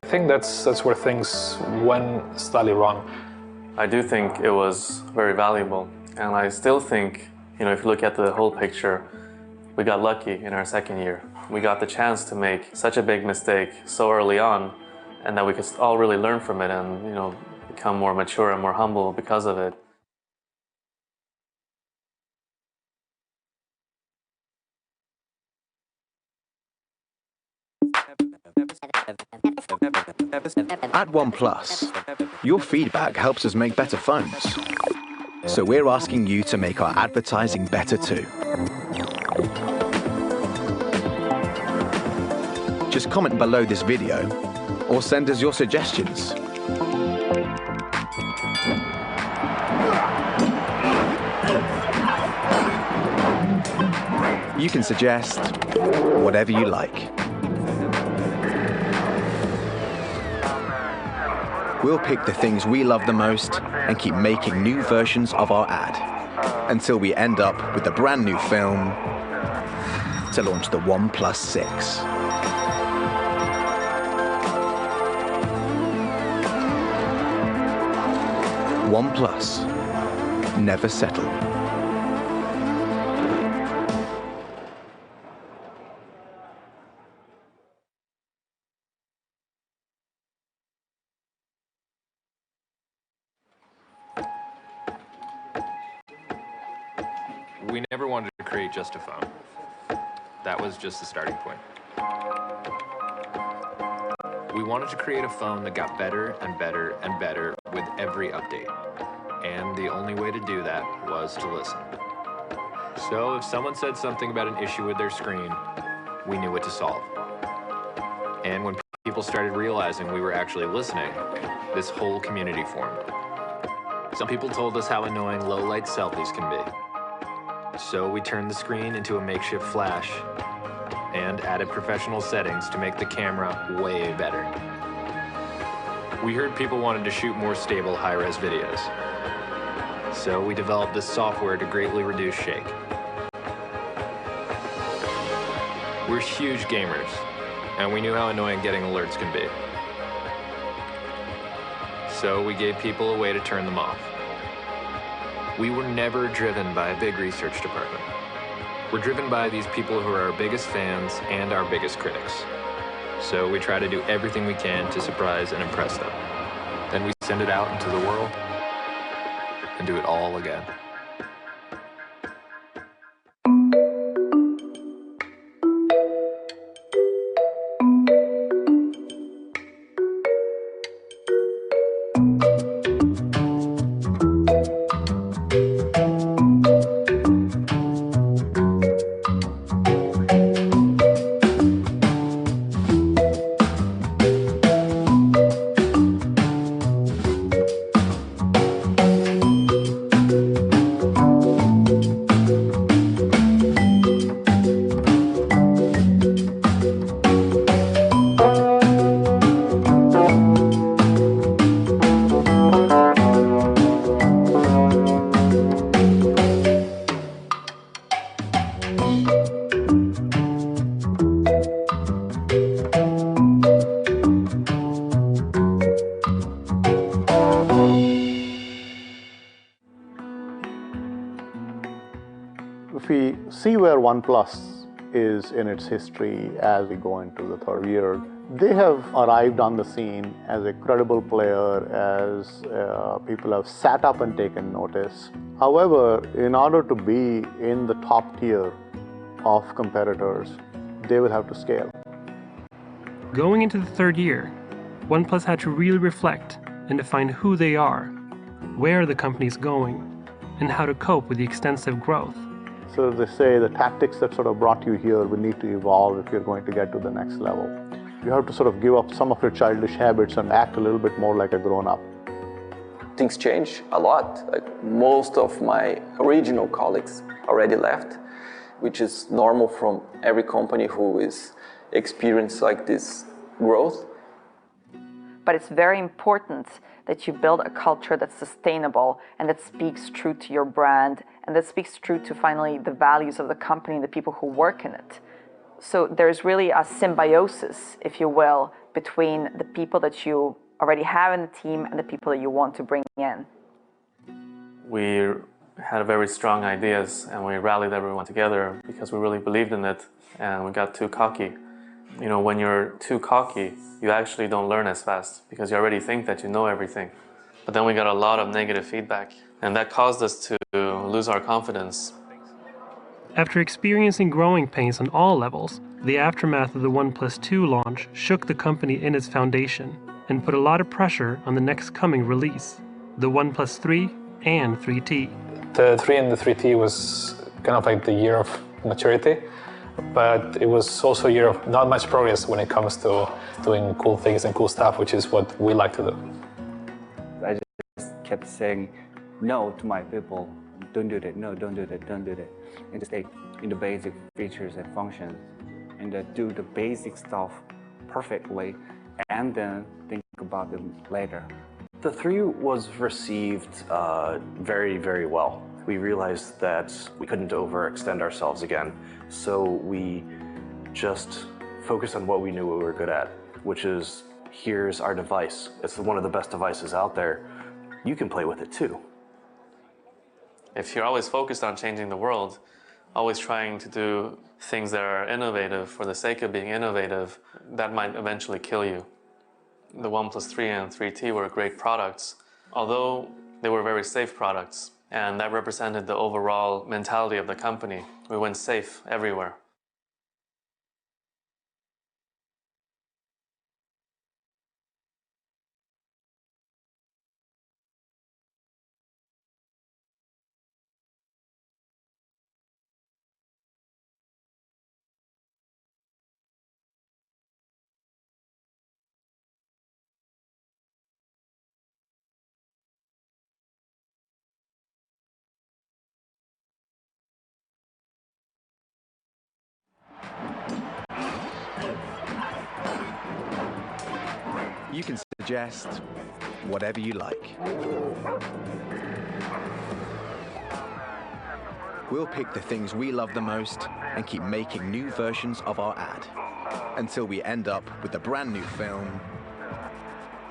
I think that's where things went slightly wrong. I do think it was very valuable, and I still think, if you look at the whole picture, we got lucky in our second year. We got the chance to make such a big mistake so early on, and that we could all really learn from it and, become more mature and more humble because of it. At OnePlus, your feedback helps us make better phones. So we're asking you to make our advertising better too. Just comment below this video or send us your suggestions. You can suggest whatever you like. We'll pick the things we love the most and keep making new versions of our ad until we end up with a brand new film to launch the OnePlus 6. OnePlus. Never settle. We never wanted to create just a phone. That was just the starting point. We wanted to create a phone that got better and better and better with every update. And the only way to do that was to listen. So if someone said something about an issue with their screen, we knew what to solve. And when people started realizing we were actually listening, this whole community formed. Some people told us how annoying low-light selfies can be. So we turned the screen into a makeshift flash and added professional settings to make the camera way better. We heard people wanted to shoot more stable high-res videos. So we developed this software to greatly reduce shake. We're huge gamers, and we knew how annoying getting alerts can be. So we gave people a way to turn them off. We were never driven by a big research department. We're driven by these people who are our biggest fans and our biggest critics. So we try to do everything we can to surprise and impress them. Then we send it out into the world and do it all again. If we see where OnePlus is in its history as we go into the third year, they have arrived on the scene as a credible player, as people have sat up and taken notice. However, in order to be in the top tier of competitors, they will have to scale. Going into the third year, OnePlus had to really reflect and define who they are, where the company is going, and how to cope with the extensive growth. So they say the tactics that sort of brought you here will need to evolve if you're going to get to the next level. You have to sort of give up some of your childish habits and act a little bit more like a grown-up. Things change a lot. Like most of my original colleagues already left, which is normal from every company who is experienced like this growth. But it's very important that you build a culture that's sustainable and that speaks true to your brand and that speaks true to finally the values of the company and the people who work in it. So there's really a symbiosis, if you will, between the people that you already have in the team and the people that you want to bring in. We had very strong ideas and we rallied everyone together because we really believed in it, and we got too cocky. You know, when you're too cocky, you actually don't learn as fast because you already think that you know everything. But then we got a lot of negative feedback, and that caused us to lose our confidence. After experiencing growing pains on all levels, the aftermath of the OnePlus 2 launch shook the company in its foundation and put a lot of pressure on the next coming release, the OnePlus 3 and 3T. The 3 and the 3T was kind of like the year of maturity, but it was also a year of not much progress when it comes to doing cool things and cool stuff, which is what we like to do. I just kept saying no to my people. Don't do that, no, don't do that, don't do that. And just stay in the basic features and functions and do the basic stuff perfectly and then think about it later. The 3 was received very, very well. We realized that we couldn't overextend ourselves again, so we just focused on what we knew we were good at, which is, here's our device. It's one of the best devices out there. You can play with it too. If you're always focused on changing the world, always trying to do things that are innovative for the sake of being innovative, that might eventually kill you. The OnePlus 3 and 3T were great products, although they were very safe products, and that represented the overall mentality of the company. We went safe everywhere. You can suggest whatever you like. We'll pick the things we love the most and keep making new versions of our ad until we end up with a brand new film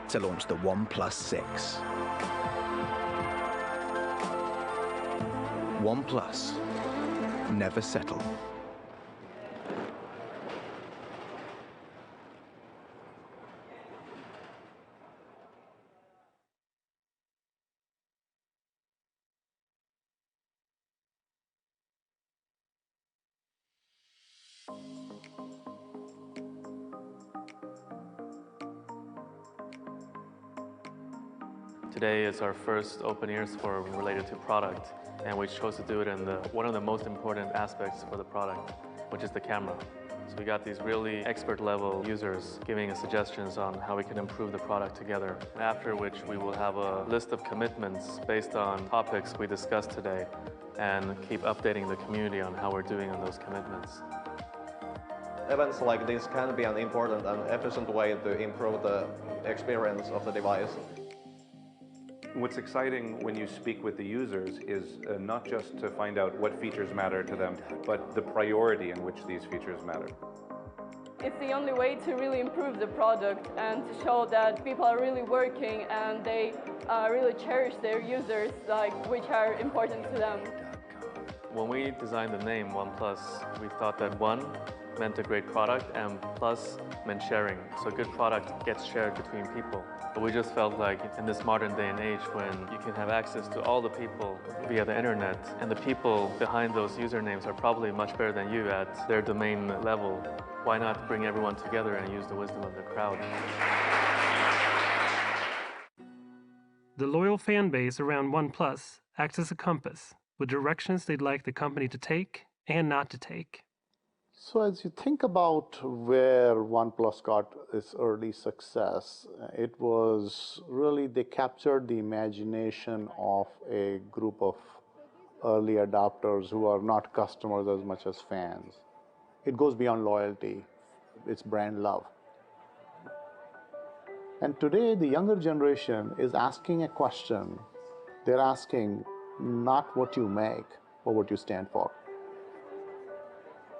to launch the OnePlus 6. OnePlus. Never settle. Today is our first open ears forum related to product, and we chose to do it in one of the most important aspects for the product, which is the camera. So we got these really expert level users giving us suggestions on how we can improve the product together, after which we will have a list of commitments based on topics we discussed today and keep updating the community on how we're doing on those commitments. Events like this can be an important and efficient way to improve the experience of the device. What's exciting when you speak with the users is not just to find out what features matter to them, but the priority in which these features matter. It's the only way to really improve the product and to show that people are really working and they really cherish their users, which are important to them. When we designed the name OnePlus, we thought that one meant a great product and plus meant sharing. So a good product gets shared between people. But we just felt like in this modern day and age when you can have access to all the people via the internet and the people behind those usernames are probably much better than you at their domain level, why not bring everyone together and use the wisdom of the crowd? The loyal fan base around OnePlus acts as a compass with directions they'd like the company to take and not to take. So as you think about where OnePlus got its early success, it was really they captured the imagination of a group of early adopters who are not customers as much as fans. It goes beyond loyalty, it's brand love. And today the younger generation is asking a question. They're asking not what you make, but what you stand for.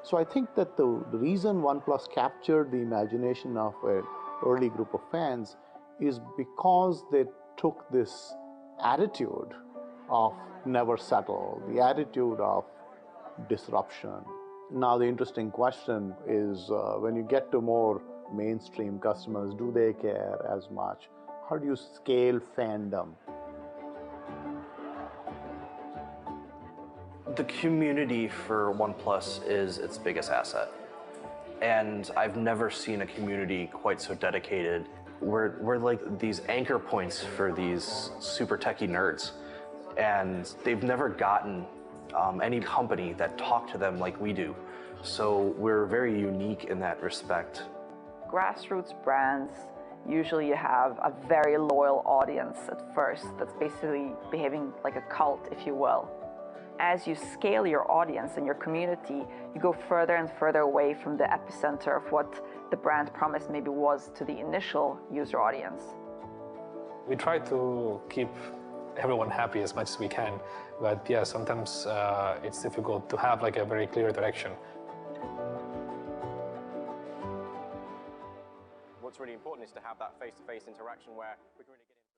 So I think that the reason OnePlus captured the imagination of an early group of fans is because they took this attitude of never settle, the attitude of disruption. Now the interesting question is when you get to more mainstream customers, do they care as much? How do you scale fandom? The community for OnePlus is its biggest asset. And I've never seen a community quite so dedicated. We're like these anchor points for these super techie nerds. And they've never gotten any company that talked to them like we do. So we're very unique in that respect. Grassroots brands, usually you have a very loyal audience at first that's basically behaving like a cult, if you will. As you scale your audience and your community, you go further and further away from the epicenter of what the brand promise maybe was to the initial user audience. We try to keep everyone happy as much as we can, but yeah, sometimes it's difficult to have like a very clear direction. What's really important is to have that face-to-face interaction where we can really get into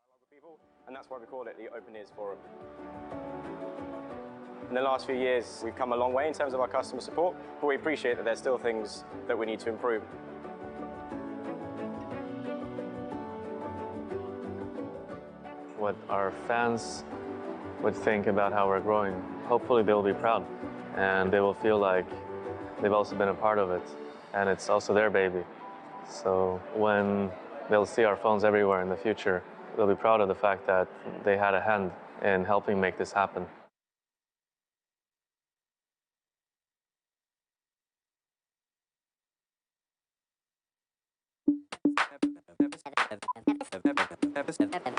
dialogue with people, and that's why we call it the Open Ears Forum. In the last few years, we've come a long way in terms of our customer support, but we appreciate that there's still things that we need to improve. What our fans would think about how we're growing, hopefully they'll be proud and they will feel like they've also been a part of it and it's also their baby. So when they'll see our phones everywhere in the future, they'll be proud of the fact that they had a hand in helping make this happen.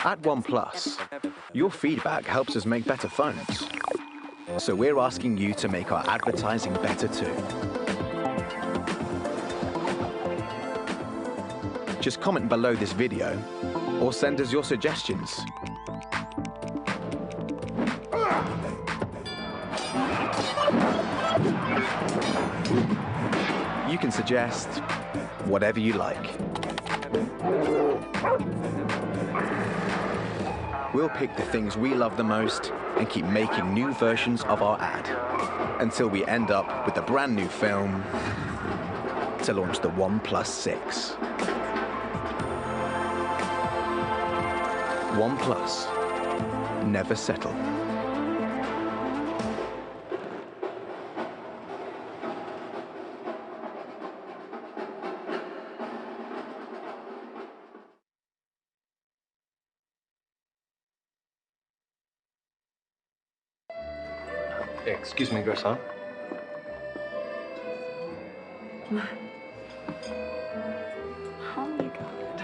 At OnePlus, your feedback helps us make better phones. So we're asking you to make our advertising better too. Just comment below this video or send us your suggestions. You can suggest whatever you like. We'll pick the things we love the most and keep making new versions of our ad until we end up with a brand new film to launch the OnePlus 6. OnePlus, never settle. Excuse me, Garçon. Oh my God.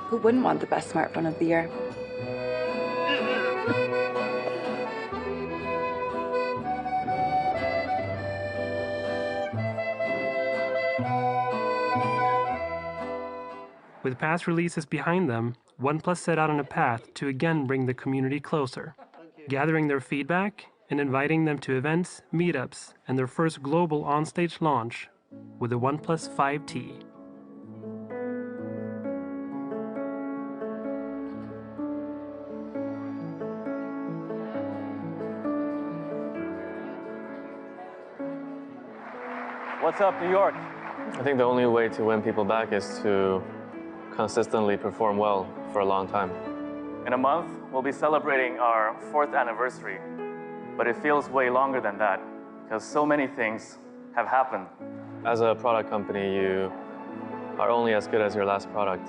Who wouldn't want the best smartphone of the year? With past releases behind them, OnePlus set out on a path to again bring the community closer, gathering their feedback and inviting them to events, meetups, and their first global onstage launch with the OnePlus 5T. What's up, New York? I think the only way to win people back is to consistently perform well for a long time. In a month, we'll be celebrating our 4th anniversary, but it feels way longer than that because so many things have happened. As a product company, you are only as good as your last product.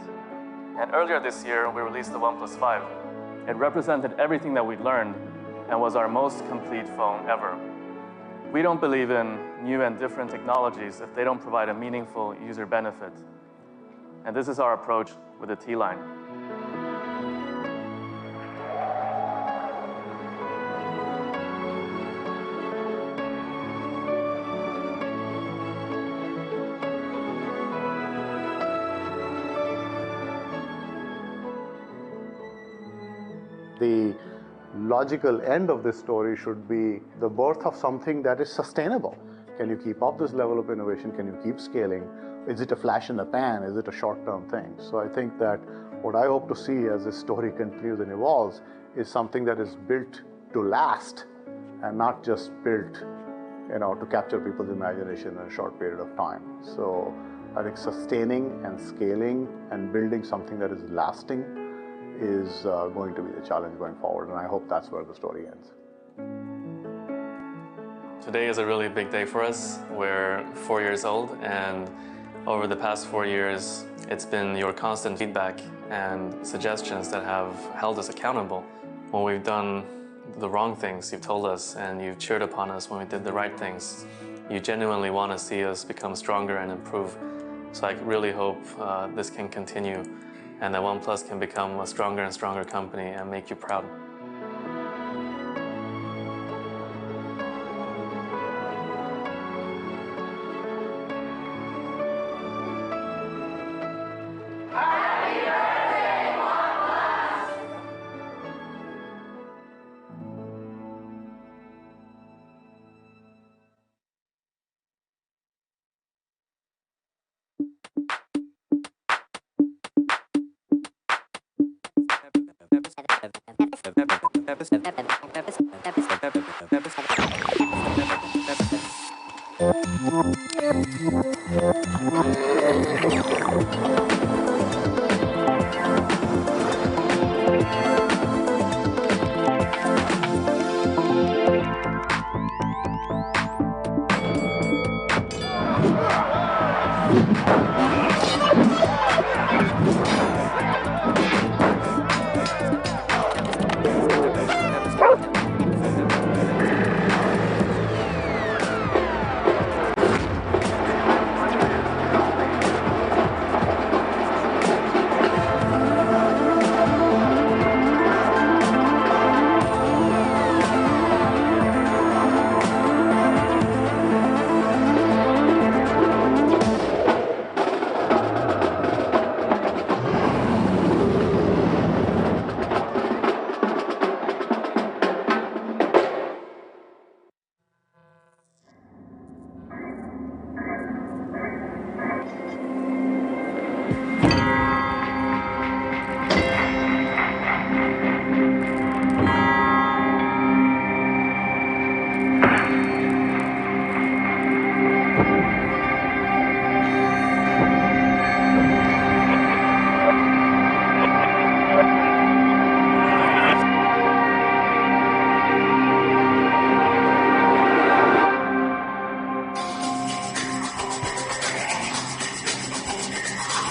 And earlier this year, we released the OnePlus 5. It represented everything that we learned and was our most complete phone ever. We don't believe in new and different technologies if they don't provide a meaningful user benefit. And this is our approach with the T-Line. The logical end of this story should be the birth of something that is sustainable. Can you keep up this level of innovation? Can you keep scaling? Is it a flash in the pan? Is it a short-term thing? So I think that what I hope to see as this story continues and evolves is something that is built to last and not just built, to capture people's imagination in a short period of time. So I think sustaining and scaling and building something that is lasting is going to be the challenge going forward, and I hope that's where the story ends. Today is a really big day for us. We're 4 years old, and over the past 4 years, it's been your constant feedback and suggestions that have held us accountable. When we've done the wrong things, you've told us, and you've cheered upon us when we did the right things. You genuinely want to see us become stronger and improve. So I really hope this can continue, and that OnePlus can become a stronger and stronger company and make you proud.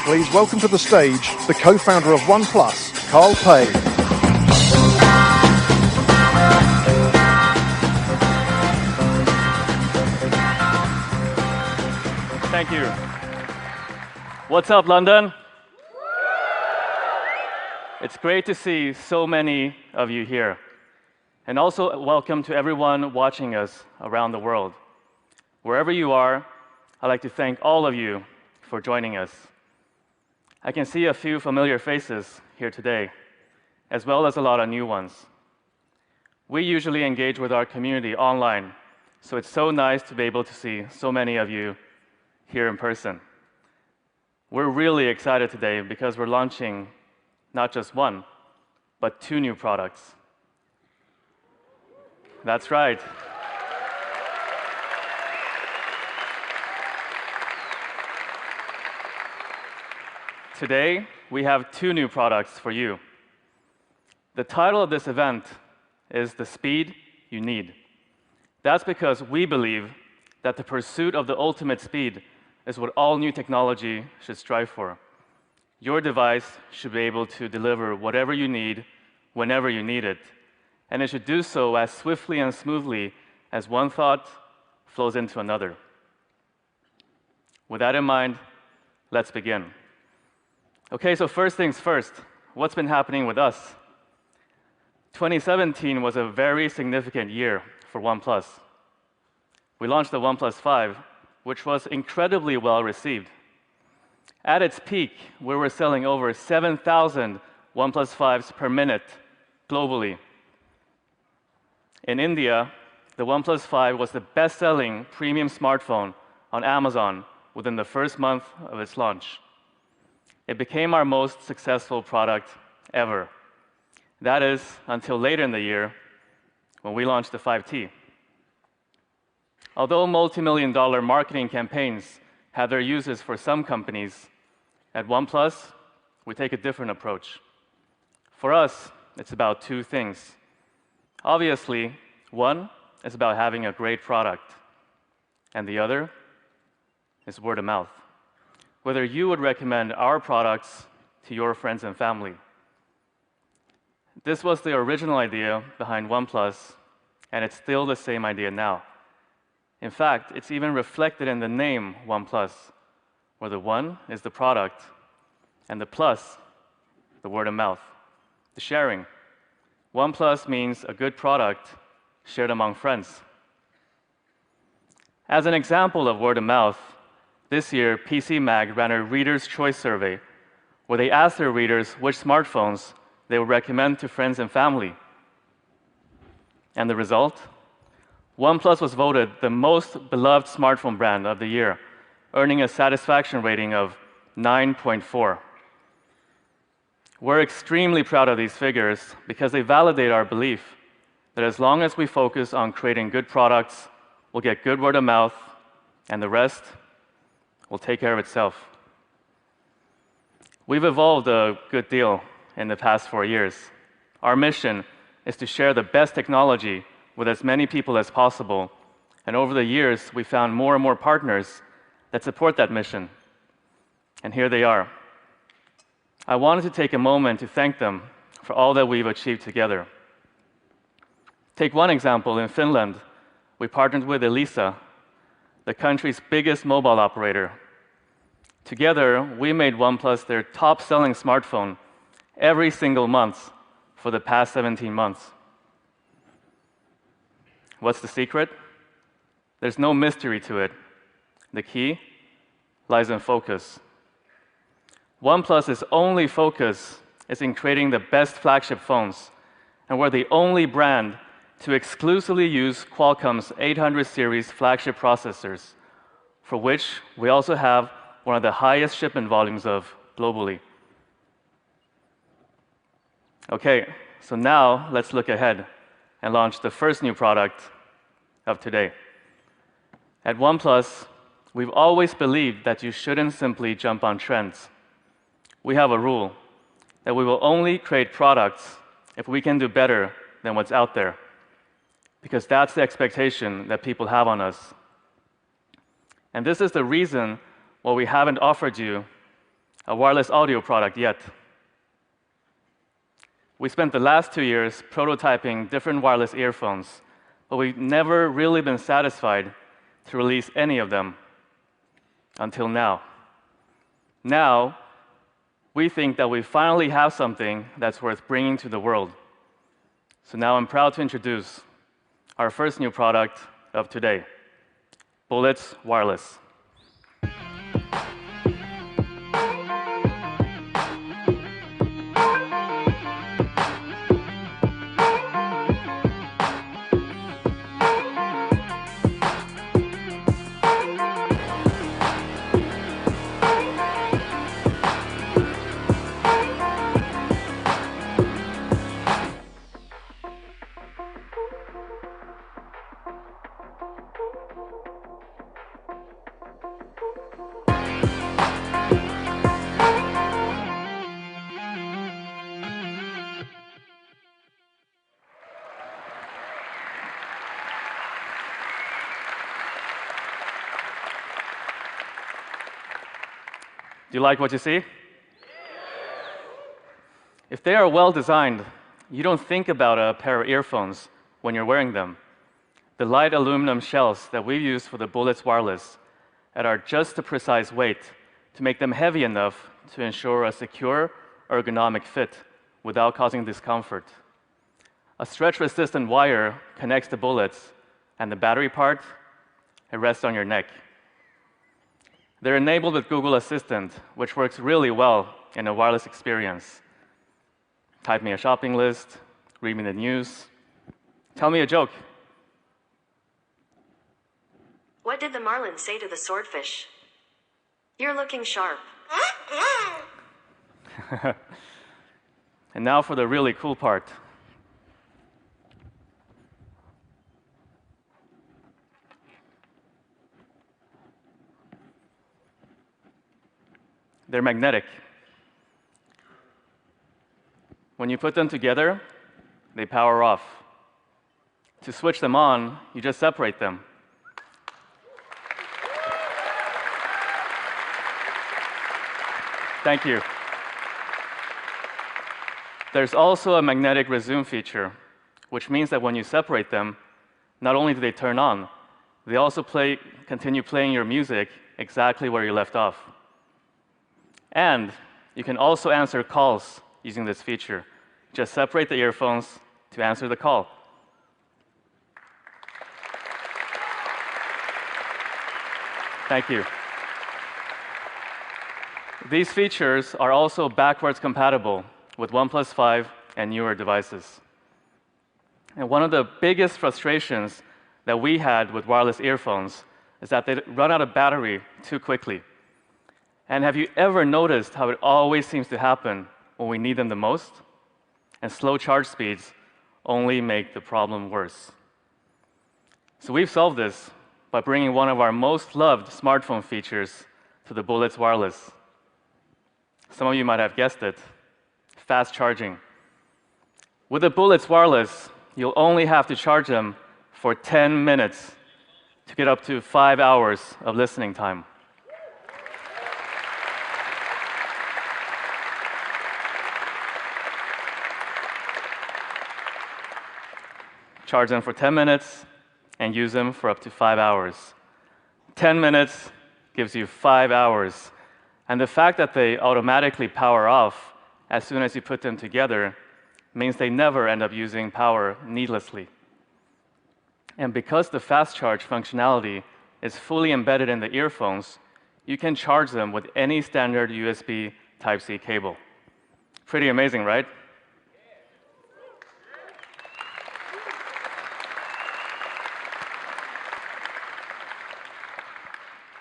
Please welcome to the stage the co-founder of OnePlus, Carl Pei. Thank you. What's up, London? It's great to see so many of you here. And also welcome to everyone watching us around the world. Wherever you are, I'd like to thank all of you for joining us. I can see a few familiar faces here today, as well as a lot of new ones. We usually engage with our community online, so it's so nice to be able to see so many of you here in person. We're really excited today because we're launching not just one, but 2 new products. That's right. Today, we have 2 new products for you. The title of this event is The Speed You Need. That's because we believe that the pursuit of the ultimate speed is what all new technology should strive for. Your device should be able to deliver whatever you need, whenever you need it, and it should do so as swiftly and smoothly as one thought flows into another. With that in mind, let's begin. Okay, so first things first, what's been happening with us? 2017 was a very significant year for OnePlus. We launched the OnePlus 5, which was incredibly well received. At its peak, we were selling over 7,000 OnePlus 5s per minute globally. In India, the OnePlus 5 was the best-selling premium smartphone on Amazon within the first month of its launch. It became our most successful product ever. That is, until later in the year, when we launched the 5T. Although multi-million-dollar marketing campaigns had their uses for some companies, at OnePlus, we take a different approach. For us, it's about 2 things. Obviously, one is about having a great product, and the other is word of mouth. Whether you would recommend our products to your friends and family. This was the original idea behind OnePlus, and it's still the same idea now. In fact, it's even reflected in the name OnePlus, where the 1 is the product, and the plus, the word of mouth, the sharing. OnePlus means a good product shared among friends. As an example of word of mouth, this year, PC Mag ran a Reader's Choice survey where they asked their readers which smartphones they would recommend to friends and family. And the result? OnePlus was voted the most beloved smartphone brand of the year, earning a satisfaction rating of 9.4. We're extremely proud of these figures because they validate our belief that as long as we focus on creating good products, we'll get good word of mouth, and the rest will take care of itself. We've evolved a good deal in the past 4 years. Our mission is to share the best technology with as many people as possible, and over the years, we found more and more partners that support that mission. And here they are. I wanted to take a moment to thank them for all that we've achieved together. Take one example. In Finland, we partnered with Elisa, the country's biggest mobile operator. Together, we made OnePlus their top-selling smartphone every single month for the past 17 months. What's the secret? There's no mystery to it. The key lies in focus. OnePlus's only focus is in creating the best flagship phones, and we're the only brand to exclusively use Qualcomm's 800 series flagship processors, for which we also have one of the highest shipment volumes of globally. Okay, so now let's look ahead and launch the first new product of today. At OnePlus, we've always believed that you shouldn't simply jump on trends. We have a rule that we will only create products if we can do better than what's out there, because that's the expectation that people have on us. And this is the reason why we haven't offered you a wireless audio product yet. We spent the last 2 years prototyping different wireless earphones, but we've never really been satisfied to release any of them until now. Now, we think that we finally have something that's worth bringing to the world. So now I'm proud to introduce our first new product of today, Bullets Wireless. Do you like what you see? If they are well designed, you don't think about a pair of earphones when you're wearing them. The light aluminum shells that we use for the Bullets Wireless are just the precise weight to make them heavy enough to ensure a secure, ergonomic fit without causing discomfort. A stretch-resistant wire connects the bullets, and the battery part, it rests on your neck. They're enabled with Google Assistant, which works really well in a wireless experience. Type me a shopping list, read me the news, tell me a joke. What did the marlin say to the swordfish? You're looking sharp. And now for the really cool part. They're magnetic. When you put them together, they power off. To switch them on, you just separate them. Thank you. There's also a magnetic resume feature, which means that when you separate them, not only do they turn on, they also continue playing your music exactly where you left off. And you can also answer calls using this feature. Just separate the earphones to answer the call. Thank you. These features are also backwards compatible with OnePlus 5 and newer devices. And one of the biggest frustrations that we had with wireless earphones is that they run out of battery too quickly. And have you ever noticed how it always seems to happen when we need them the most? And slow charge speeds only make the problem worse. So we've solved this by bringing one of our most loved smartphone features to the Bullets Wireless. Some of you might have guessed it, fast charging. With the Bullets Wireless, you'll only have to charge them for 10 minutes to get up to 5 hours of listening time. Charge them for 10 minutes and use them for up to 5 hours. 10 minutes gives you 5 hours. And the fact that they automatically power off as soon as you put them together means they never end up using power needlessly. And because the fast charge functionality is fully embedded in the earphones, you can charge them with any standard USB Type-C cable. Pretty amazing, right?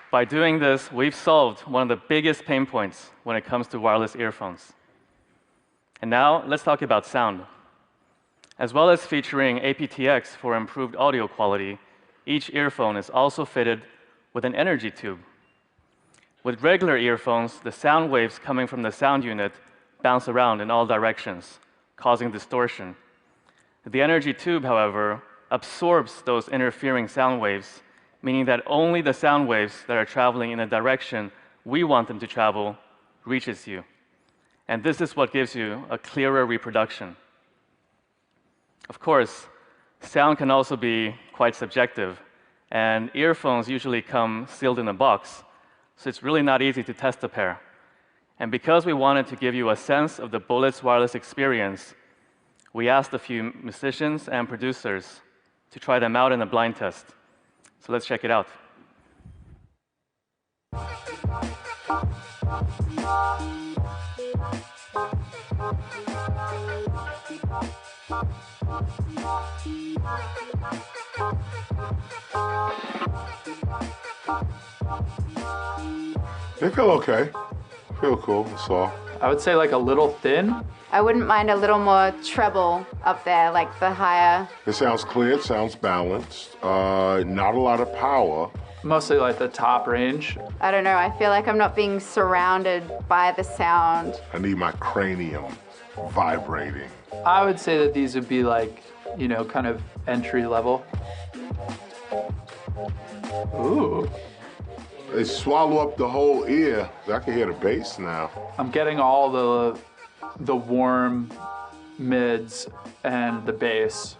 By doing this, we've solved one of the biggest pain points when it comes to wireless earphones. And now, let's talk about sound. As well as featuring aptX for improved audio quality, each earphone is also fitted with an energy tube. With regular earphones, the sound waves coming from the sound unit bounce around in all directions, causing distortion. The energy tube, however, absorbs those interfering sound waves, meaning that only the sound waves that are traveling in the direction we want them to travel reaches you. And this is what gives you a clearer reproduction. Of course, sound can also be quite subjective, and earphones usually come sealed in a box, so it's really not easy to test a pair. And because we wanted to give you a sense of the Bullets Wireless experience, we asked a few musicians and producers to try them out in a blind test. So let's check it out. They feel okay. Feel cool, that's all. I would say like a little thin. I wouldn't mind a little more treble up there, like the higher. It sounds clear, it sounds balanced. Not a lot of power. Mostly like the top range. I don't know, I feel like I'm not being surrounded by the sound. I need my cranium vibrating. I would say that these would be like, you know, kind of entry level. Ooh. They swallow up the whole ear. I can hear the bass now. I'm getting all the warm mids and the bass.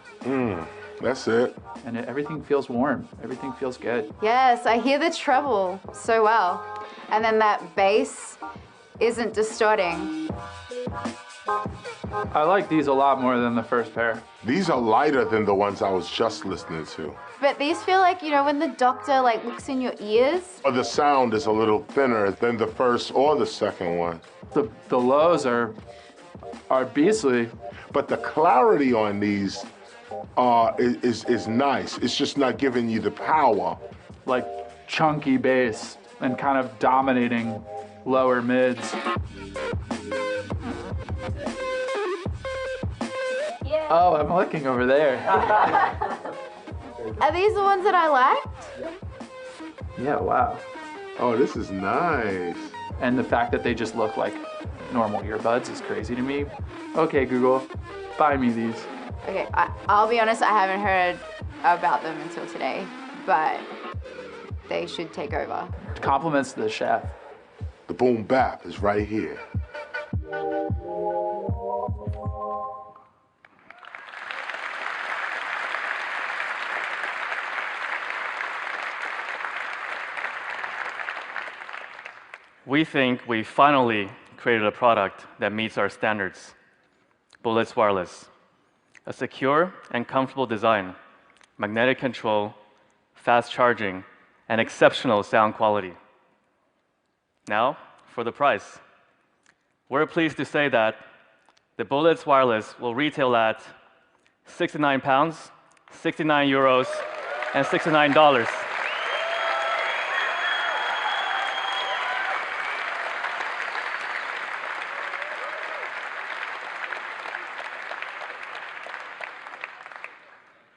That's it. And everything feels warm. Everything feels good. Yes, I hear the treble so well. And then that bass isn't distorting. I like these a lot more than the first pair. These are lighter than the ones I was just listening to. But these feel like, you know, when the doctor like looks in your ears. Or the sound is a little thinner than the first or the second one. The lows are beastly. But the clarity on these is nice. It's just not giving you the power. Like chunky bass and kind of dominating lower mids. Yeah. Oh, I'm looking over there. Are these the ones that I liked? Yeah, wow. Oh, this is nice. And the fact that they just look like normal earbuds is crazy to me. Okay, Google, buy me these. Okay, I'll be honest, I haven't heard about them until today, but they should take over. Compliments to the chef. The boom bap is right here. We think we finally created a product that meets our standards. Bullets Wireless. A secure and comfortable design, magnetic control, fast charging, and exceptional sound quality. Now, for the price. We're pleased to say that the Bullets Wireless will retail at £69, 69 euros, and $69.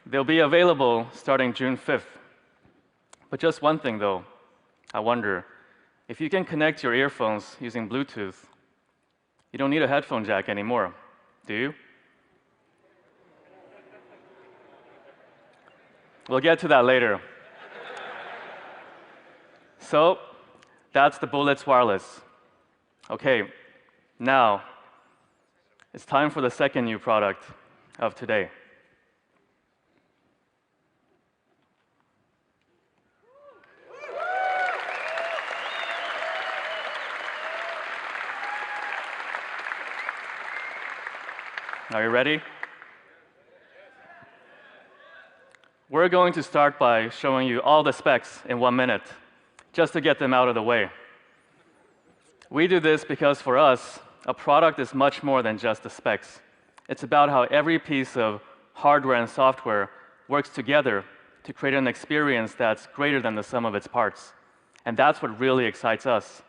They'll be available starting June 5th. But just one thing though, I wonder, if you can connect your earphones using Bluetooth, you don't need a headphone jack anymore, do you? We'll get to that later. So, that's the Bullets Wireless. Okay, now, it's time for the second new product of today. Are you ready? We're going to start by showing you all the specs in 1 minute, just to get them out of the way. We do this because for us, a product is much more than just the specs. It's about how every piece of hardware and software works together to create an experience that's greater than the sum of its parts. And that's what really excites us.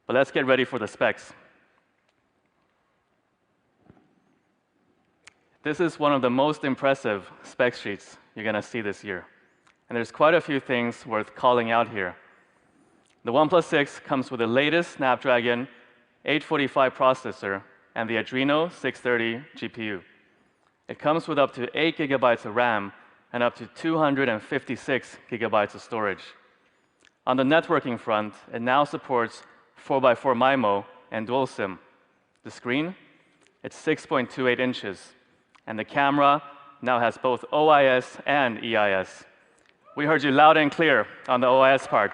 But let's get ready for the specs. This is one of the most impressive spec sheets you're going to see this year. And there's quite a few things worth calling out here. The OnePlus 6 comes with the latest Snapdragon 845 processor and the Adreno 630 GPU. It comes with up to 8 gigabytes of RAM and up to 256 gigabytes of storage. On the networking front, it now supports 4x4 MIMO and dual SIM. The screen, it's 6.28 inches. And the camera now has both OIS and EIS. We heard you loud and clear on the OIS part.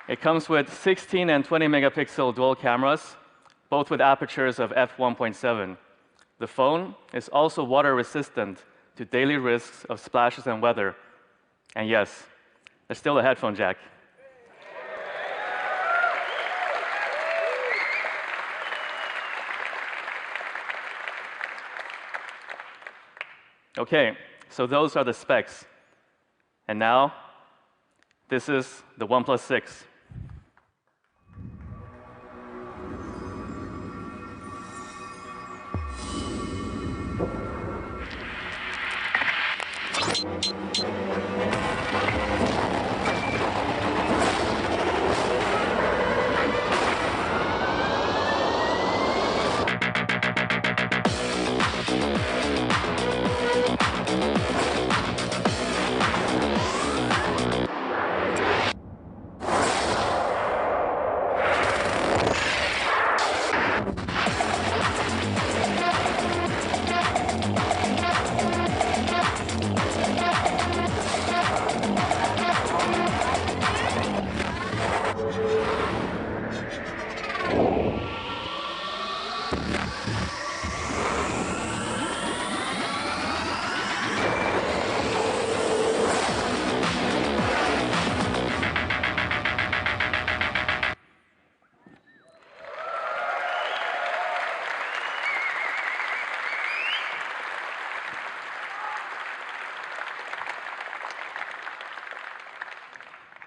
It comes with 16 and 20 megapixel dual cameras, both with apertures of f1.7. The phone is also water resistant to daily risks of splashes and weather. And yes, there's still a headphone jack. Okay, so those are the specs. And now, this is the OnePlus 6.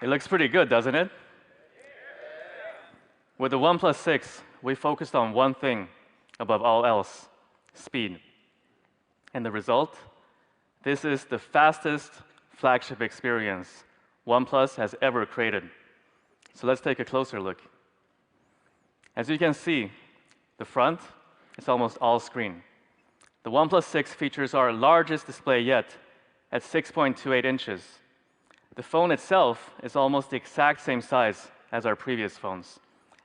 It looks pretty good, doesn't it? With the OnePlus 6, we focused on one thing above all else: speed. And the result? This is the fastest flagship experience OnePlus has ever created. So let's take a closer look. As you can see, the front is almost all screen. The OnePlus 6 features our largest display yet at 6.28 inches. The phone itself is almost the exact same size as our previous phones,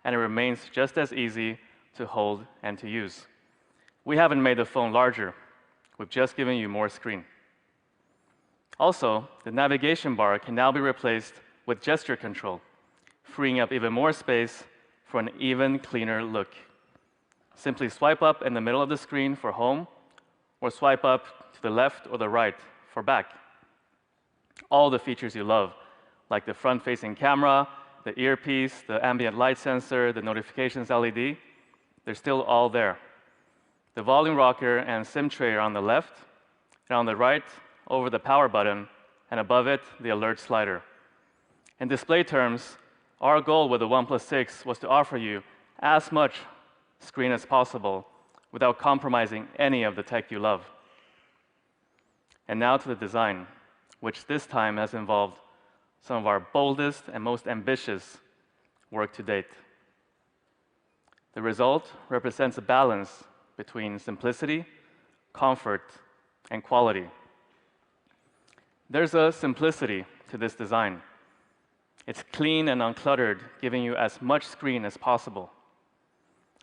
and it remains just as easy to hold and to use. We haven't made the phone larger. We've just given you more screen. Also, the navigation bar can now be replaced with gesture control, freeing up even more space for an even cleaner look. Simply swipe up in the middle of the screen for home, or swipe up to the left or the right for back. All the features you love, like the front-facing camera, the earpiece, the ambient light sensor, the notifications LED, they're still all there. The volume rocker and SIM tray are on the left, and on the right, over the power button, and above it, the alert slider. In display terms, our goal with the OnePlus 6 was to offer you as much screen as possible without compromising any of the tech you love. And now to the design, which this time has involved some of our boldest and most ambitious work to date. The result represents a balance between simplicity, comfort, and quality. There's a simplicity to this design. It's clean and uncluttered, giving you as much screen as possible.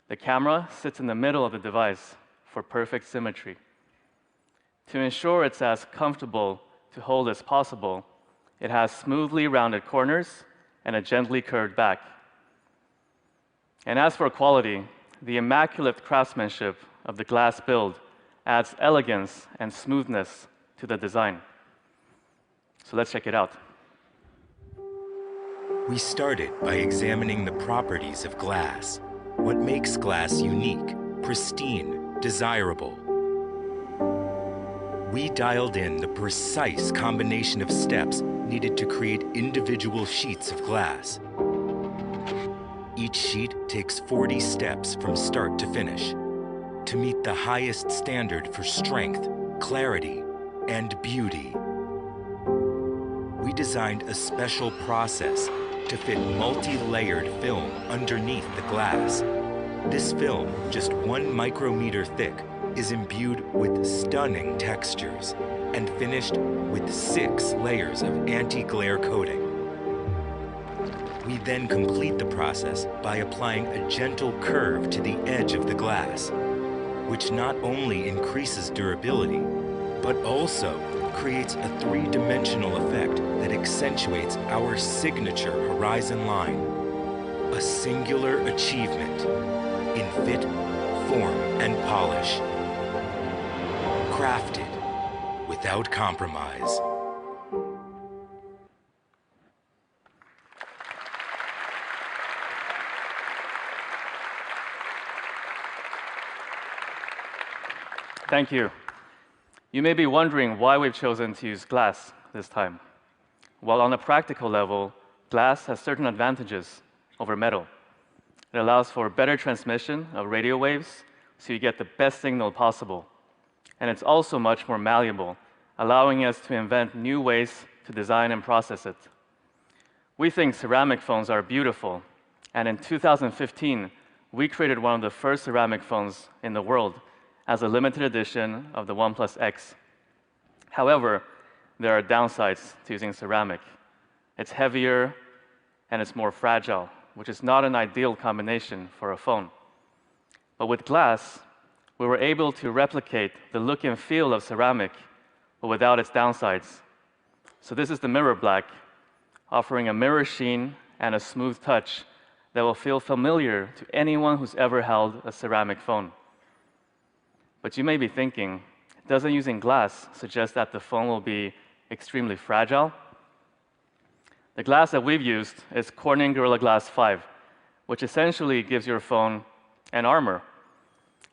The camera sits in the middle of the device for perfect symmetry. To ensure it's as comfortable to hold as possible, it has smoothly rounded corners and a gently curved back. And as for quality, the immaculate craftsmanship of the glass build adds elegance and smoothness to the design. So let's check it out. We started by examining the properties of glass, what makes glass unique, pristine, desirable. We dialed in the precise combination of steps needed to create individual sheets of glass. Each sheet takes 40 steps from start to finish to meet the highest standard for strength, clarity, and beauty. We designed a special process to fit multi-layered film underneath the glass. This film, just 1 micrometer thick, is imbued with stunning textures and finished with 6 layers of anti-glare coating. We then complete the process by applying a gentle curve to the edge of the glass, which not only increases durability, but also creates a 3-dimensional effect that accentuates our signature horizon line. A singular achievement in fit, form, and polish. Crafted without compromise. Thank you. You may be wondering why we've chosen to use glass this time. Well, on a practical level, glass has certain advantages over metal. It allows for better transmission of radio waves, so you get the best signal possible. And it's also much more malleable, allowing us to invent new ways to design and process it. We think ceramic phones are beautiful, and in 2015, we created one of the first ceramic phones in the world as a limited edition of the OnePlus X. However, there are downsides to using ceramic. It's heavier and it's more fragile, which is not an ideal combination for a phone. But with glass, we were able to replicate the look and feel of ceramic, but without its downsides. So this is the mirror black, offering a mirror sheen and a smooth touch that will feel familiar to anyone who's ever held a ceramic phone. But you may be thinking, doesn't using glass suggest that the phone will be extremely fragile? The glass that we've used is Corning Gorilla Glass 5, which essentially gives your phone an armor.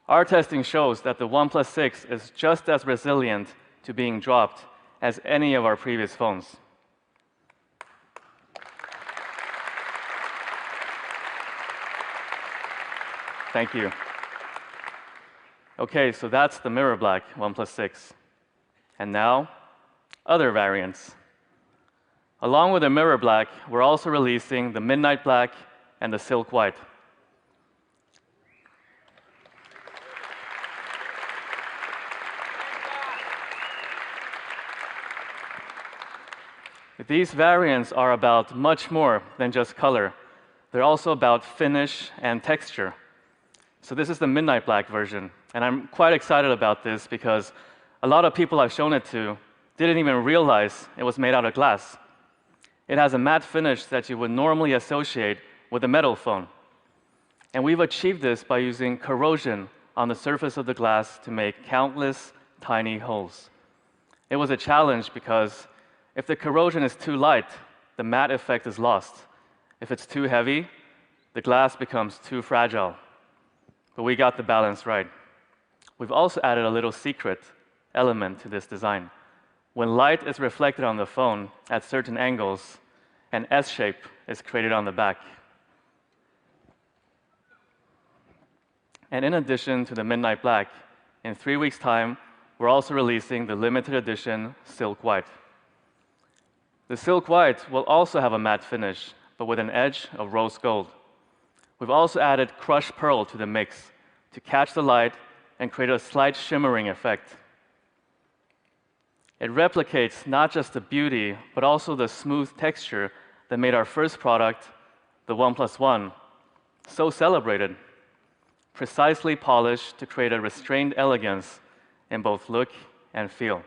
Our testing shows that the OnePlus 6 is just as resilient to being dropped as any of our previous phones. Thank you. Okay, so that's the mirror black OnePlus 6. And now, other variants. Along with the mirror black, we're also releasing the midnight black and the silk white. These variants are about much more than just color. They're also about finish and texture. So this is the midnight black version, and I'm quite excited about this because a lot of people I've shown it to didn't even realize it was made out of glass. It has a matte finish that you would normally associate with a metal phone. And we've achieved this by using corrosion on the surface of the glass to make countless tiny holes. It was a challenge because if the corrosion is too light, the matte effect is lost. If it's too heavy, the glass becomes too fragile. But we got the balance right. We've also added a little secret element to this design. When light is reflected on the phone at certain angles, an S shape is created on the back. And in addition to the midnight black, in 3 weeks' time, we're also releasing the limited edition silk white. The silk white will also have a matte finish, but with an edge of rose gold. We've also added crushed pearl to the mix to catch the light and create a slight shimmering effect. It replicates not just the beauty, but also the smooth texture that made our first product, the OnePlus One, so celebrated. Precisely polished to create a restrained elegance in both look and feel.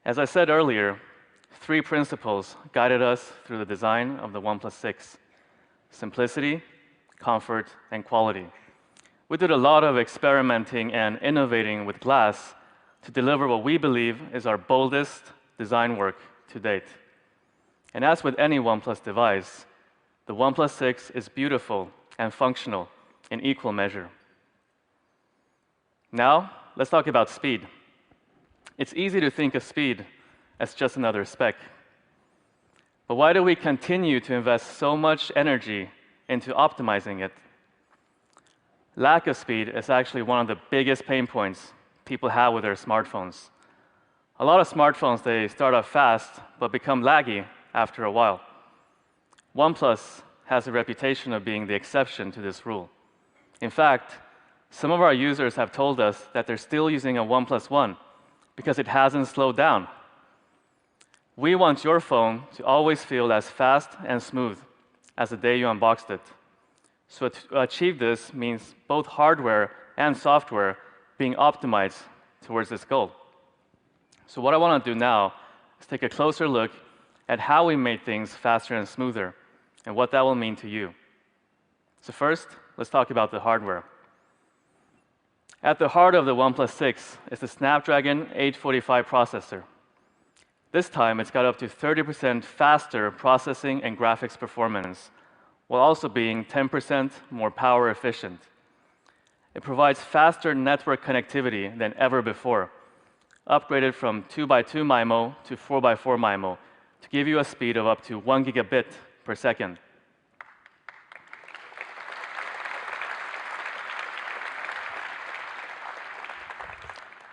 As I said earlier, 3 principles guided us through the design of the OnePlus 6: simplicity, comfort, and quality. We did a lot of experimenting and innovating with glass to deliver what we believe is our boldest design work to date. And as with any OnePlus device, the OnePlus 6 is beautiful and functional in equal measure. Now, let's talk about speed. It's easy to think of speed as just another spec. But why do we continue to invest so much energy into optimizing it? Lack of speed is actually one of the biggest pain points people have with their smartphones. A lot of smartphones, they start off fast, but become laggy after a while. OnePlus has a reputation of being the exception to this rule. In fact, some of our users have told us that they're still using a OnePlus One because it hasn't slowed down. We want your phone to always feel as fast and smooth as the day you unboxed it. So to achieve this means both hardware and software being optimized towards this goal. So what I want to do now is take a closer look at how we made things faster and smoother and what that will mean to you. So first, let's talk about the hardware. At the heart of the OnePlus 6 is the Snapdragon 845 processor. This time, it's got up to 30% faster processing and graphics performance, while also being 10% more power efficient. It provides faster network connectivity than ever before, upgraded from 2x2 MIMO to 4x4 MIMO to give you a speed of up to 1 gigabit per second.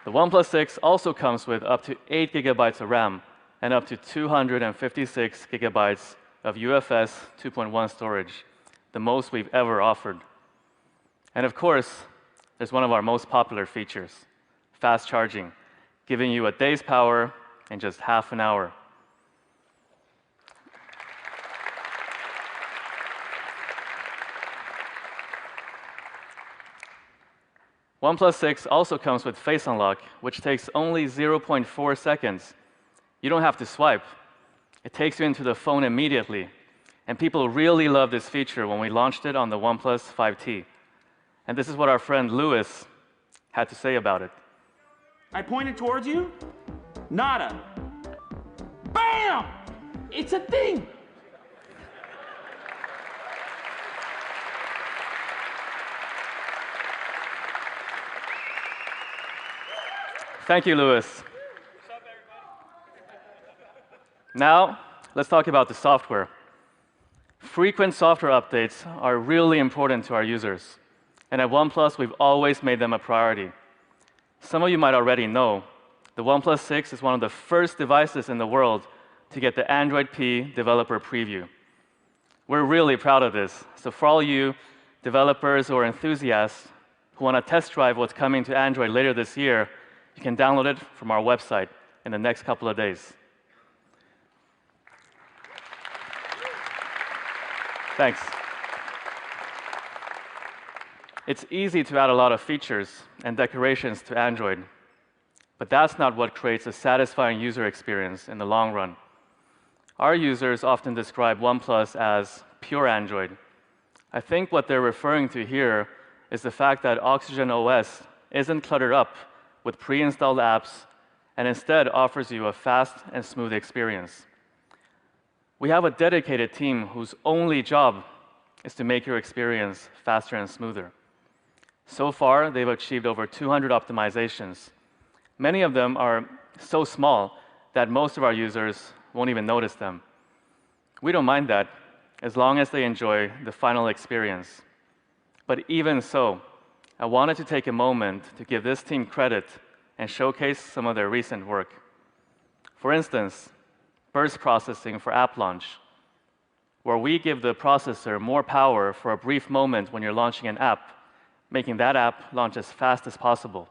The OnePlus 6 also comes with up to 8 gigabytes of RAM and up to 256 gigabytes of UFS 2.1 storage, the most we've ever offered. And of course, there's one of our most popular features, fast charging, giving you a day's power in just half an hour. OnePlus 6 also comes with Face Unlock, which takes only 0.4 seconds. You don't have to swipe. It takes you into the phone immediately. And people really loved this feature when we launched it on the OnePlus 5T. And this is what our friend Louis had to say about it. I pointed towards you, nada. Bam! It's a thing! Thank you, Louis. Now, let's talk about the software. Frequent software updates are really important to our users, and at OnePlus, we've always made them a priority. Some of you might already know, the OnePlus 6 is one of the first devices in the world to get the Android P developer preview. We're really proud of this, so for all you developers or enthusiasts who want to test drive what's coming to Android later this year, you can download it from our website in the next couple of days. Thanks. It's easy to add a lot of features and decorations to Android, but that's not what creates a satisfying user experience in the long run. Our users often describe OnePlus as pure Android. I think what they're referring to here is the fact that Oxygen OS isn't cluttered up with pre-installed apps and instead offers you a fast and smooth experience. We have a dedicated team whose only job is to make your experience faster and smoother. So far, they've achieved over 200 optimizations. Many of them are so small that most of our users won't even notice them. We don't mind that, as long as they enjoy the final experience. But even so, I wanted to take a moment to give this team credit and showcase some of their recent work. For instance, burst processing for app launch, where we give the processor more power for a brief moment when you're launching an app, making that app launch as fast as possible.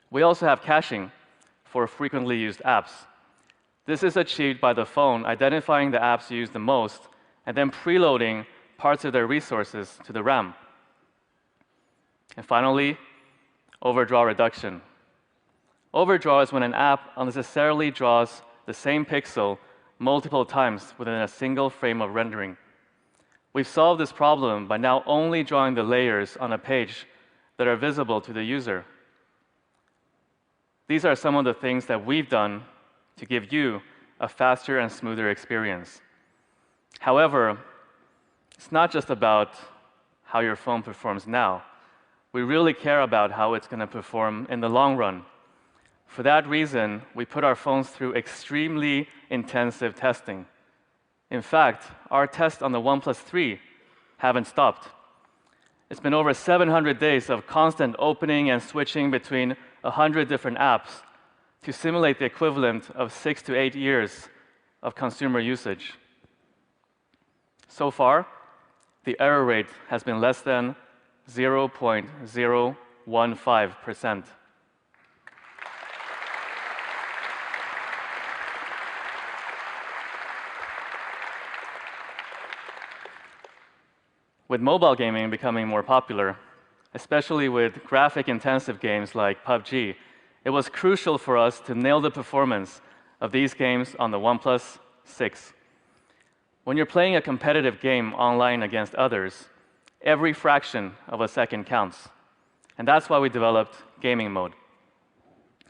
We also have caching for frequently used apps. This is achieved by the phone identifying the apps used the most and then preloading parts of their resources to the RAM. And finally, overdraw reduction. Overdraw is when an app unnecessarily draws the same pixel multiple times within a single frame of rendering. We've solved this problem by now only drawing the layers on a page that are visible to the user. These are some of the things that we've done to give you a faster and smoother experience. However, it's not just about how your phone performs now. We really care about how it's going to perform in the long run. For that reason, we put our phones through extremely intensive testing. In fact, our tests on the OnePlus 3 haven't stopped. It's been over 700 days of constant opening and switching between 100 different apps to simulate the equivalent of 6 to 8 years of consumer usage. So far, the error rate has been less than 0.015%. With mobile gaming becoming more popular, especially with graphic-intensive games like PUBG, it was crucial for us to nail the performance of these games on the OnePlus 6. When you're playing a competitive game online against others, every fraction of a second counts. And that's why we developed gaming mode.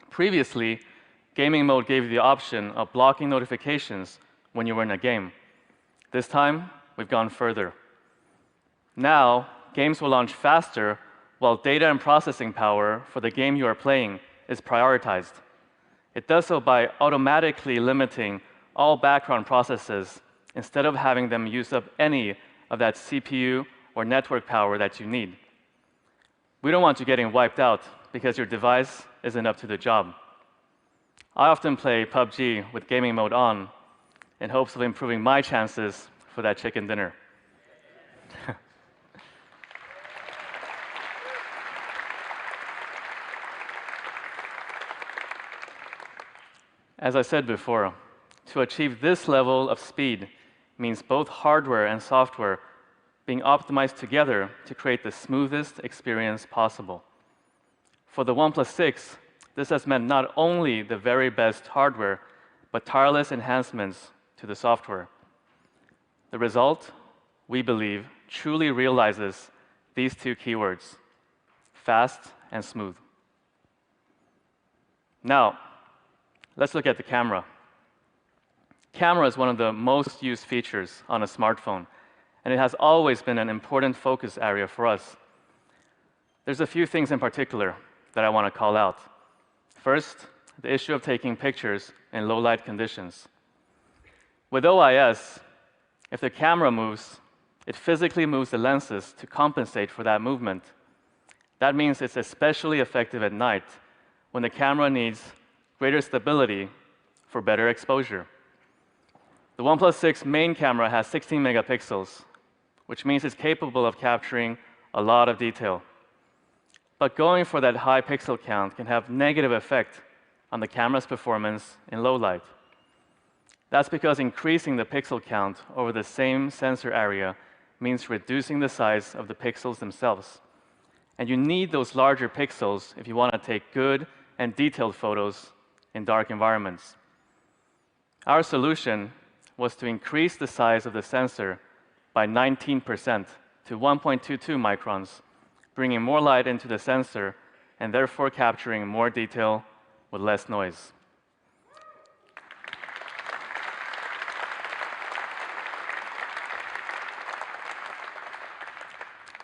Previously, gaming mode gave you the option of blocking notifications when you were in a game. This time, we've gone further. Now, games will launch faster while data and processing power for the game you are playing is prioritized. It does so by automatically limiting all background processes instead of having them use up any of that CPU or network power that you need. We don't want you getting wiped out because your device isn't up to the job. I often play PUBG with gaming mode on in hopes of improving my chances for that chicken dinner. As I said before, to achieve this level of speed means both hardware and software being optimized together to create the smoothest experience possible. For the OnePlus 6, this has meant not only the very best hardware, but tireless enhancements to the software. The result, we believe, truly realizes these two keywords: fast and smooth. Now, let's look at the camera. Camera is one of the most used features on a smartphone, and it has always been an important focus area for us. There's a few things in particular that I want to call out. First, the issue of taking pictures in low light conditions. With OIS, If the camera moves, it physically moves the lenses to compensate for that movement. That means it's especially effective at night when the camera needs greater stability for better exposure. The OnePlus 6 main camera has 16 megapixels, which means it's capable of capturing a lot of detail. But going for that high pixel count can have negative effect on the camera's performance in low light. That's because increasing the pixel count over the same sensor area means reducing the size of the pixels themselves. And you need those larger pixels if you want to take good and detailed photos in dark environments. Our solution was to increase the size of the sensor by 19% to 1.22 microns, bringing more light into the sensor and therefore capturing more detail with less noise.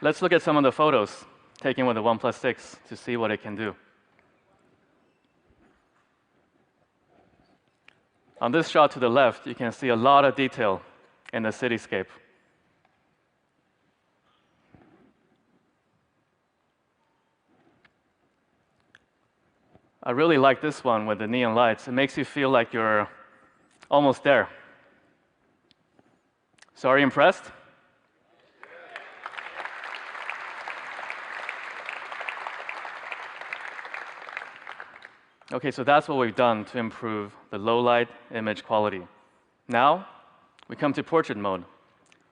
Let's look at some of the photos taken with the OnePlus 6 to see what it can do. On this shot to the left, you can see a lot of detail in the cityscape. I really like this one with the neon lights. It makes you feel like you're almost there. So are you impressed? Okay, so that's what we've done to improve the low light image quality. Now, we come to portrait mode.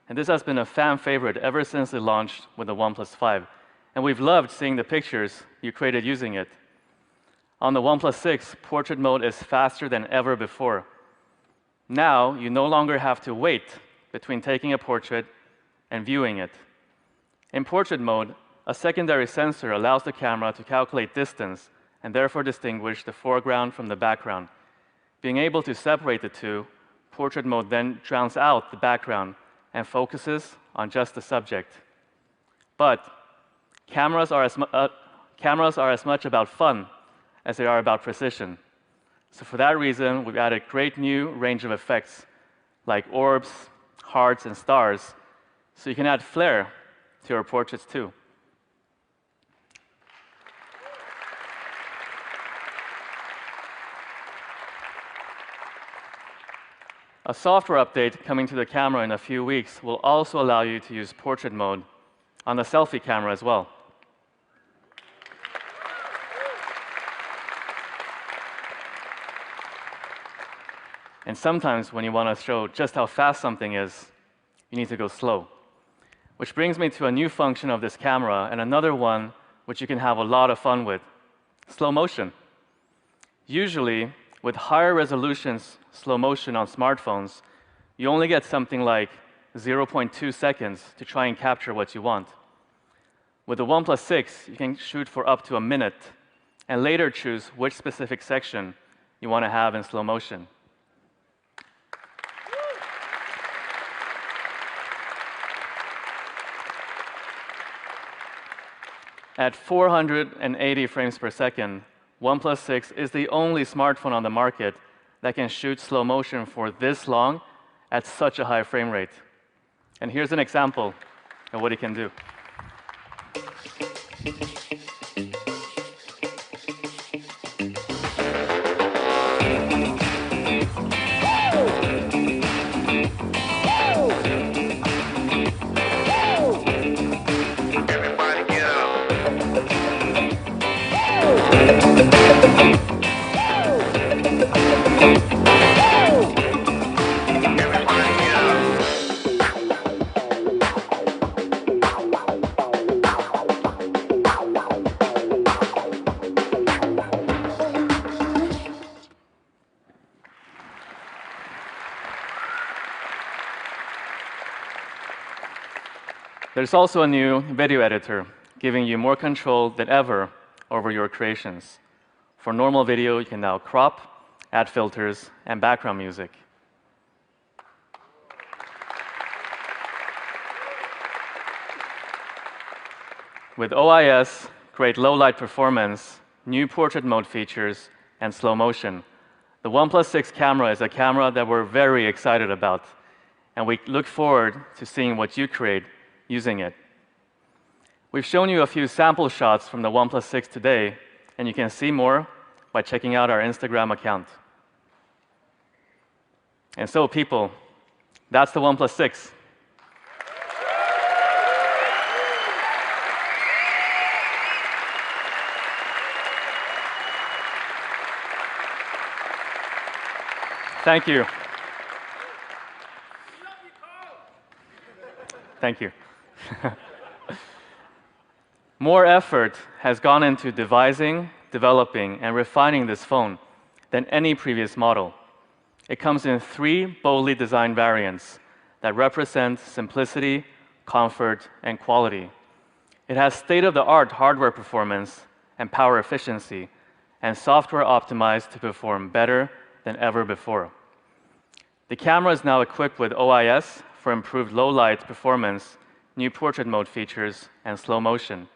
And this has been a fan favorite ever since it launched with the OnePlus 5. And we've loved seeing the pictures you created using it. On the OnePlus 6, portrait mode is faster than ever before. Now, you no longer have to wait between taking a portrait and viewing it. In portrait mode, a secondary sensor allows the camera to calculate distance and therefore distinguish the foreground from the background. Being able to separate the two, portrait mode then drowns out the background and focuses on just the subject. But cameras are as much about fun as they are about precision. So for that reason, we've added great new range of effects like orbs, hearts, and stars, so you can add flair to your portraits too. A software update coming to the camera in a few weeks will also allow you to use portrait mode on the selfie camera as well. And sometimes when you want to show just how fast something is, you need to go slow. Which brings me to a new function of this camera and another one which you can have a lot of fun with: slow motion. Usually, with higher resolutions slow motion on smartphones, you only get something like 0.2 seconds to try and capture what you want. With the OnePlus 6, you can shoot for up to a minute and later choose which specific section you want to have in slow motion. At 480 frames per second, OnePlus 6 is the only smartphone on the market that can shoot slow motion for this long at such a high frame rate. And here's an example of what it can do. There's also a new video editor, giving you more control than ever over your creations. For normal video, you can now crop, add filters, and background music. With OIS, great low-light performance, new portrait mode features, and slow motion, the OnePlus 6 camera is a camera that we're very excited about. and we look forward to seeing what you create using it. We've shown you a few sample shots from the OnePlus 6 today, and you can see more by checking out our Instagram account. And so, people, that's the OnePlus 6. Thank you. Thank you. More effort has gone into devising, developing, and refining this phone than any previous model. It comes in 3 boldly designed variants that represent simplicity, comfort, and quality. It has state-of-the-art hardware performance and power efficiency, and software optimized to perform better than ever before. The camera is now equipped with OIS for improved low-light performance, new portrait mode features, and slow motion.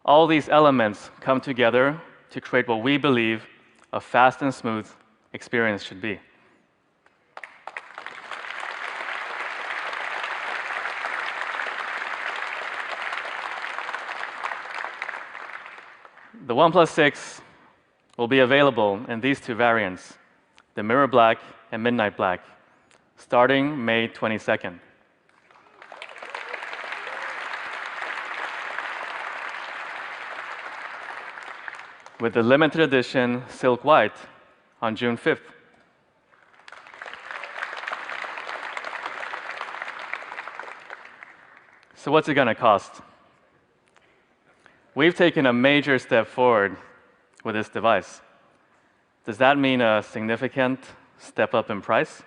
All these elements come together to create what we believe a fast and smooth experience should be. The OnePlus 6 will be available in these 2 variants, the Mirror Black and Midnight Black, starting May 22nd. With the limited edition Silk White on June 5th. So what's it going to cost? We've taken a major step forward with this device. Does that mean a significant step up in price?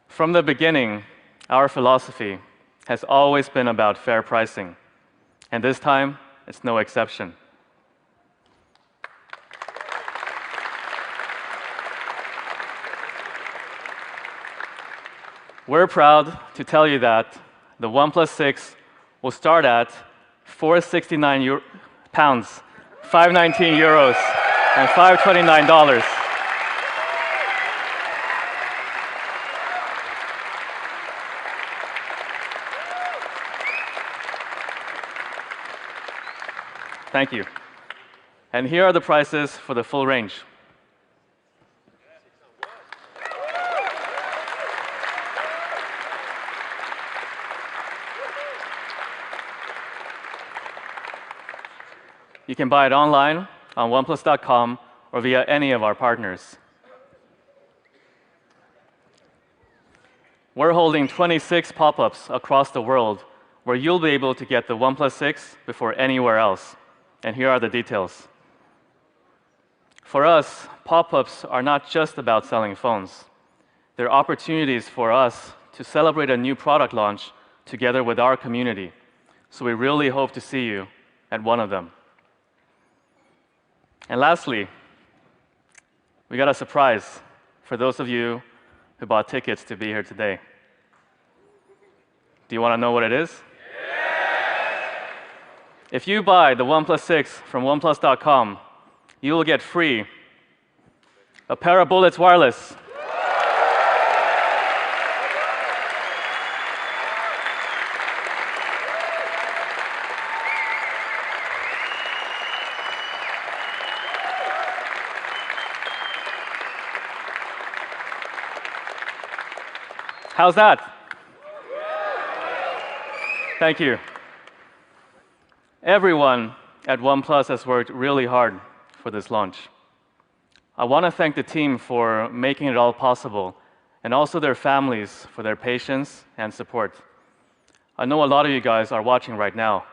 From the beginning, our philosophy has always been about fair pricing, and this time, it's no exception. We're proud to tell you that the OnePlus 6 will start at £469, €519, and $529. Thank you. And here are the prices for the full range. You can buy it online on OnePlus.com or via any of our partners. We're holding 26 pop-ups across the world where you'll be able to get the OnePlus 6 before anywhere else. And here are the details. For us, pop-ups are not just about selling phones. They're opportunities for us to celebrate a new product launch together with our community. So we really hope to see you at one of them. And lastly, we got a surprise for those of you who bought tickets to be here today. Do you want to know what it is? If you buy the OnePlus 6 from OnePlus.com, you will get free a pair of Bullets wireless, how's that? Thank you. Everyone at OnePlus has worked really hard for this launch. I want to thank the team for making it all possible, and also their families for their patience and support. I know a lot of you guys are watching right now,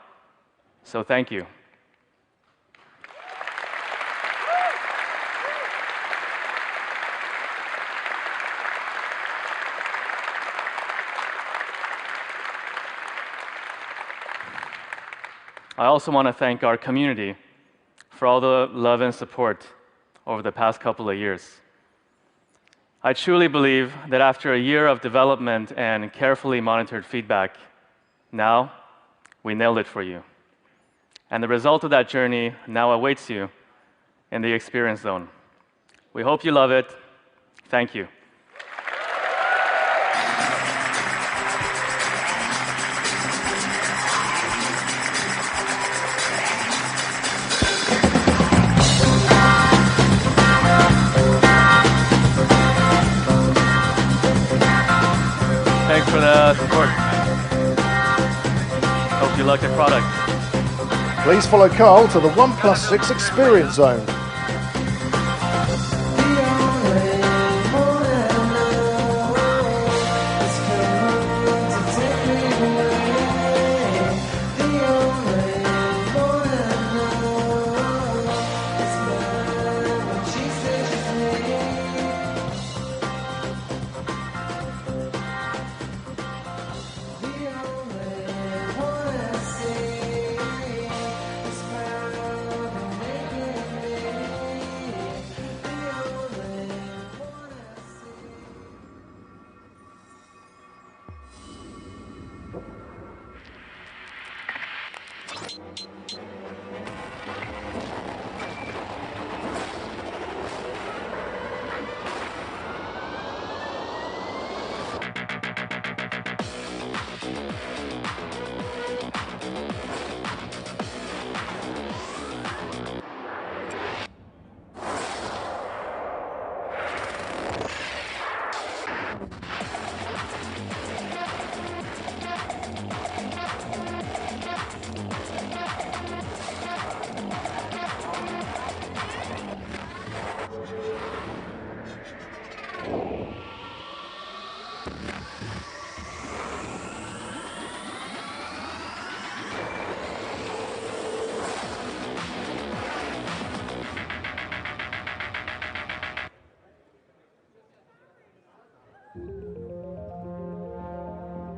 so thank you. I also want to thank our community for all the love and support over the past couple of years. I truly believe that after a year of development and carefully monitored feedback, now we nailed it for you. And the result of that journey now awaits you in the experience zone. We hope you love it. Thank you. Thanks for the support. Hope you like the product. Please follow Carl to the OnePlus 6 Experience Zone.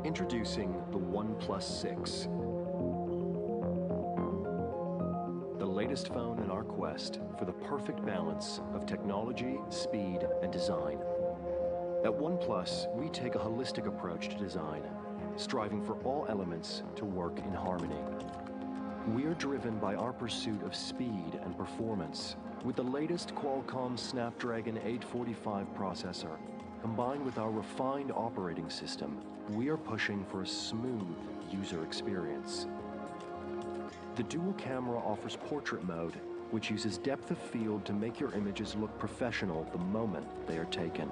Introducing the OnePlus 6. The latest phone in our quest for the perfect balance of technology, speed, and design. At OnePlus, we take a holistic approach to design, striving for all elements to work in harmony. We are driven by our pursuit of speed and performance. With the latest Qualcomm Snapdragon 845 processor, combined with our refined operating system, we are pushing for a smooth user experience. The dual camera offers portrait mode, which uses depth of field to make your images look professional the moment they are taken.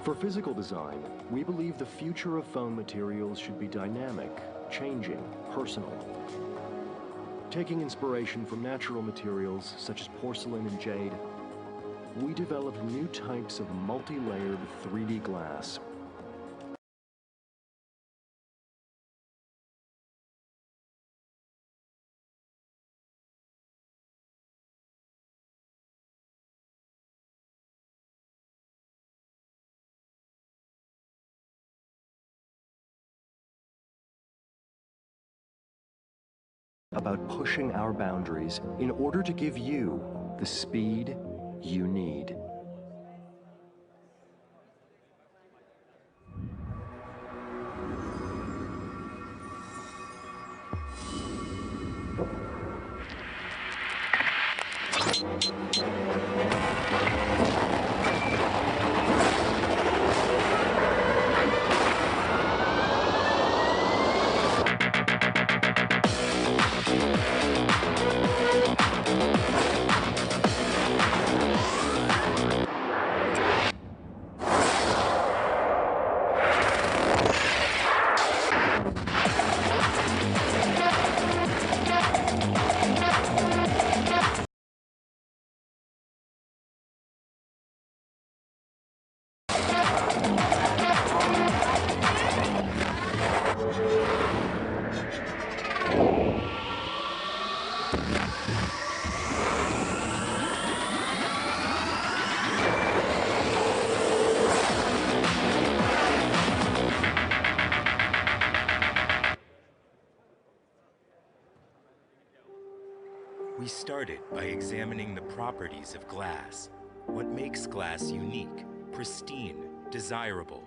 For physical design, we believe the future of phone materials should be dynamic, changing, personal. Taking inspiration from natural materials such as porcelain and jade, we developed new types of multi-layered 3D glass. About pushing our boundaries in order to give you the speed you need. We started by examining the properties of glass, what makes glass unique, pristine, desirable.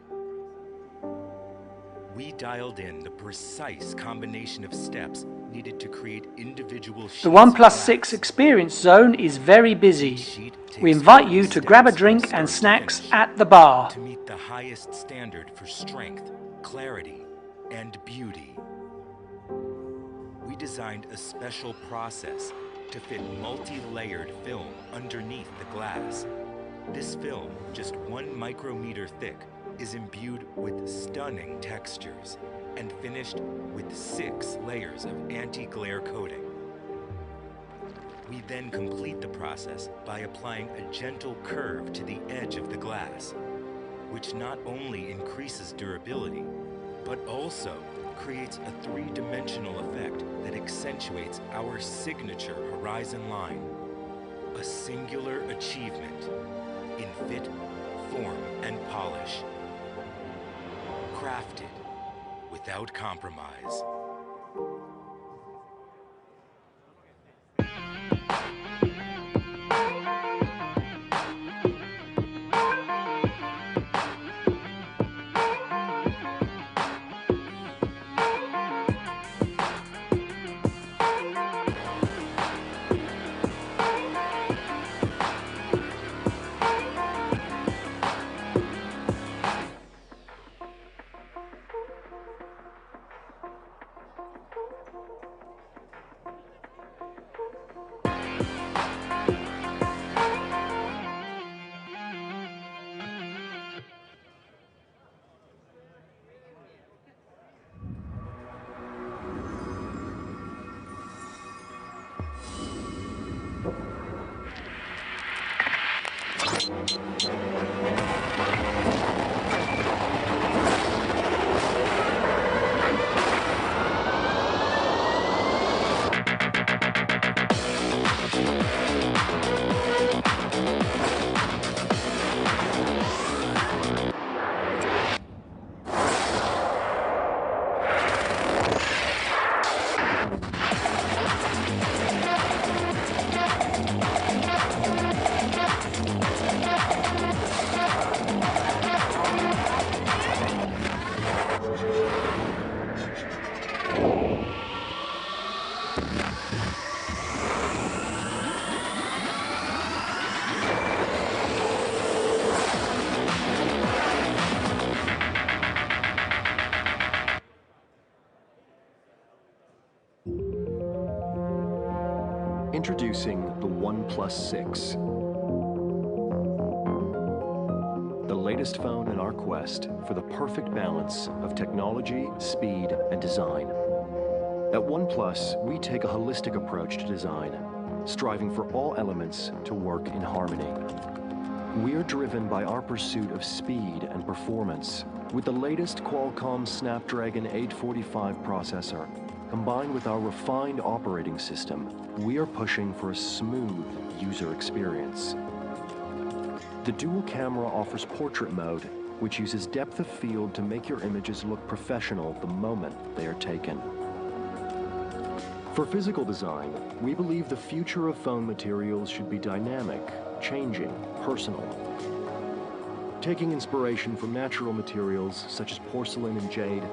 We dialed in the precise combination of steps needed to create individual sheets. The OnePlus 6 Experience Zone is very busy. We invite you to grab a drink and snacks at the bar. To meet the highest standard for strength, clarity, and beauty. We designed a special process to fit multi-layered film underneath the glass. This film, just 1 micrometer thick, is imbued with stunning textures and finished with 6 layers of anti-glare coating. We then complete the process by applying a gentle curve to the edge of the glass, which not only increases durability, but also creates a 3-dimensional effect that accentuates our signature horizon line. A singular achievement in fit, form, and polish. Crafted without compromise. Introducing the OnePlus 6. The latest phone in our quest for the perfect balance of technology, speed, and design. At OnePlus, we take a holistic approach to design, striving for all elements to work in harmony. We are driven by our pursuit of speed and performance. With the latest Qualcomm Snapdragon 845 processor, combined with our refined operating system, we are pushing for a smooth user experience. The dual camera offers portrait mode, which uses depth of field to make your images look professional the moment they are taken. For physical design, we believe the future of phone materials should be dynamic, changing, personal. Taking inspiration from natural materials such as porcelain and jade,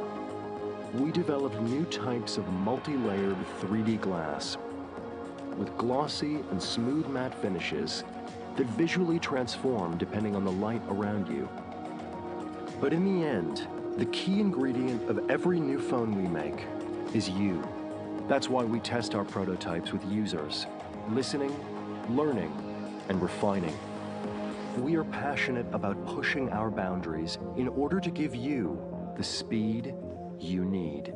we developed new types of multi-layered 3D glass with glossy and smooth matte finishes that visually transform depending on the light around you. But in the end, the key ingredient of every new phone we make is you. That's why we test our prototypes with users, listening, learning, and refining. We are passionate about pushing our boundaries in order to give you the speed you need.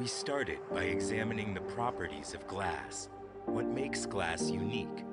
We started by examining the properties of glass. What makes glass unique?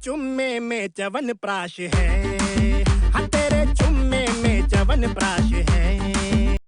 चुम्मे में चवन प्राश है, हाँ तेरे चुम्मे में चवन प्राश है।